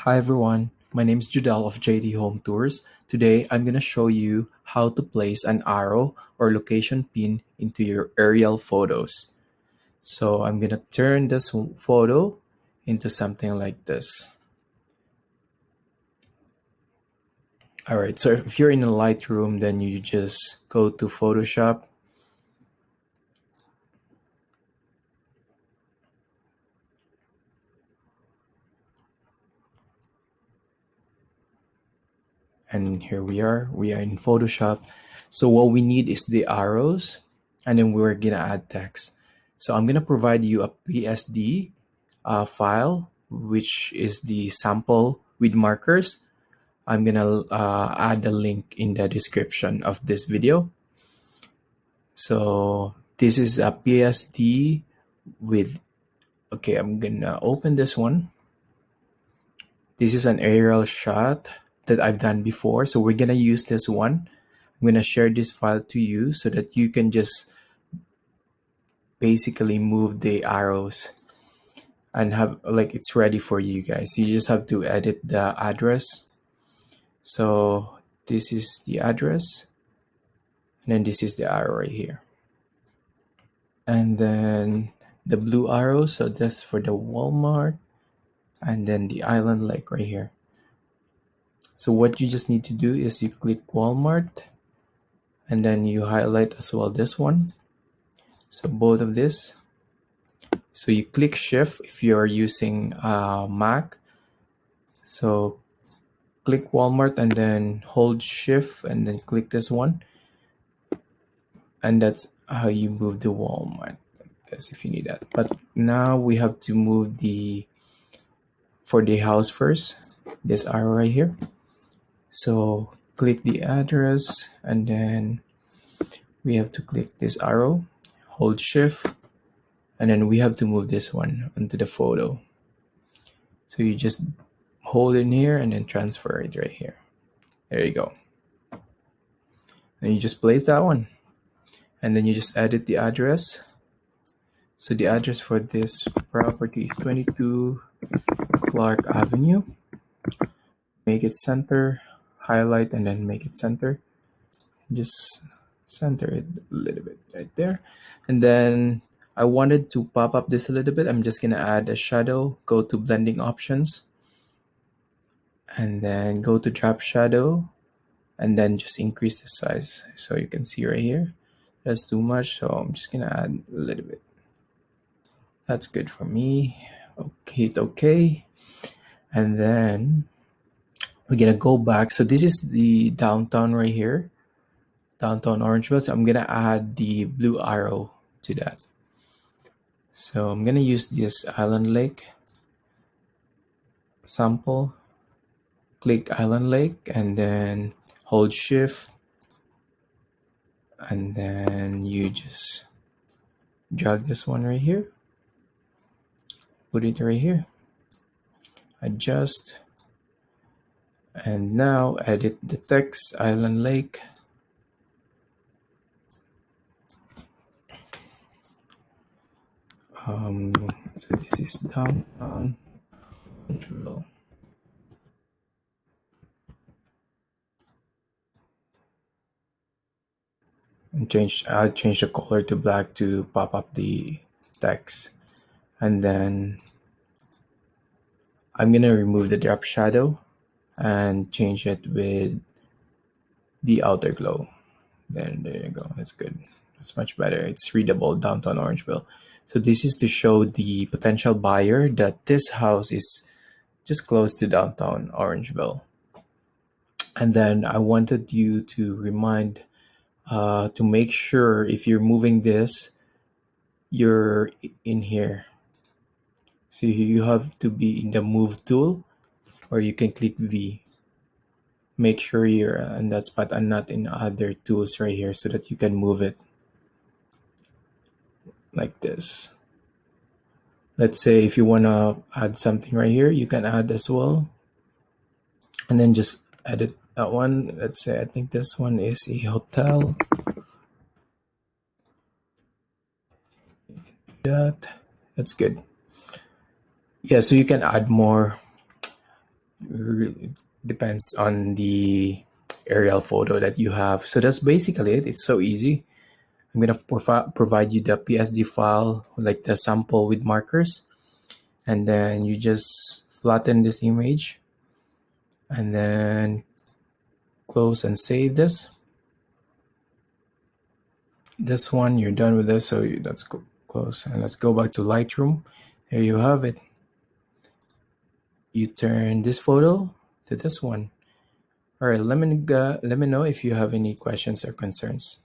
Hi everyone, my name is Judel of JD Home Tours. Today I'm going to show you how to place an arrow or location pin into your aerial photos. So I'm going to turn this photo into something like this. Alright, so if you're in a Lightroom, then you just go to Photoshop. And here we are in Photoshop. So what we need is the arrows, and then we're gonna add text. So I'm gonna provide you a PSD file, which is the sample with markers. I'm gonna add the link in the description of this video. So this is a PSD with, okay, I'm gonna open this one. This is an aerial shot that I've done before. So we're gonna use this one. I'm gonna share this file to you so that you can just basically move the arrows and have like it's ready for you guys. You just have to edit the address. So this is the address, and then this is the arrow right here. And then the blue arrow, so that's for the Walmart, and then the Island Lake right here. So what you just need to do is you click Walmart, and then you highlight as well this one. So both of this. So you click Shift if you're using Mac. So click Walmart and then hold Shift and then click this one. And that's how you move the Walmart. As if you need that. But now we have to move for the house first. This arrow right here. So click the address and then we have to click this arrow, hold Shift, and then we have to move this one onto the photo. So you just hold in here and then transfer it right here. There you go. And you just place that one. And then you just edit the address. So the address for this property is 22 Clark Avenue. Make it center, highlight, and then make it center. Just center it a little bit right there. And then I wanted to pop up this a little bit. I'm just gonna add a shadow, go to blending options, and then go to drop shadow, and then just increase the size. So you can see right here, that's too much. So I'm just gonna add a little bit. That's good for me. Okay, hit okay. And then we're gonna go back. So this is the downtown right here, downtown Orangeville. So I'm gonna add the blue arrow to that. So I'm gonna use this Island Lake sample. Click Island Lake and then hold Shift, and then you just drag this one right here. Put it right here. Adjust. And now edit the text, Island Lake. So this is downtown Orangeville. And I'll change the color to black to pop up the text. And then I'm gonna remove the drop shadow and change it with the outer glow. Then there you go. That's good. That's much better. It's readable, downtown Orangeville. So this is to show the potential buyer that this house is just close to downtown Orangeville. And then I wanted you to remind to make sure if you're moving this, you're in here. So you have to be in the move tool, or you can click V. Make sure you're in that spot and not in other tools right here so that you can move it like this. Let's say if you want to add something right here, you can add as well. And then just edit that one. Let's say I think this one is a hotel. That's good. Yeah, so you can add more It depends on the aerial photo that you have. So that's basically it. It's so easy. I'm gonna provide you the PSD file, like the sample with markers, and then you just flatten this image and then close and save this one. You're done with this, so that's close, and let's go back to Lightroom. There you have it. You turn this photo to this one. All right, let me know if you have any questions or concerns.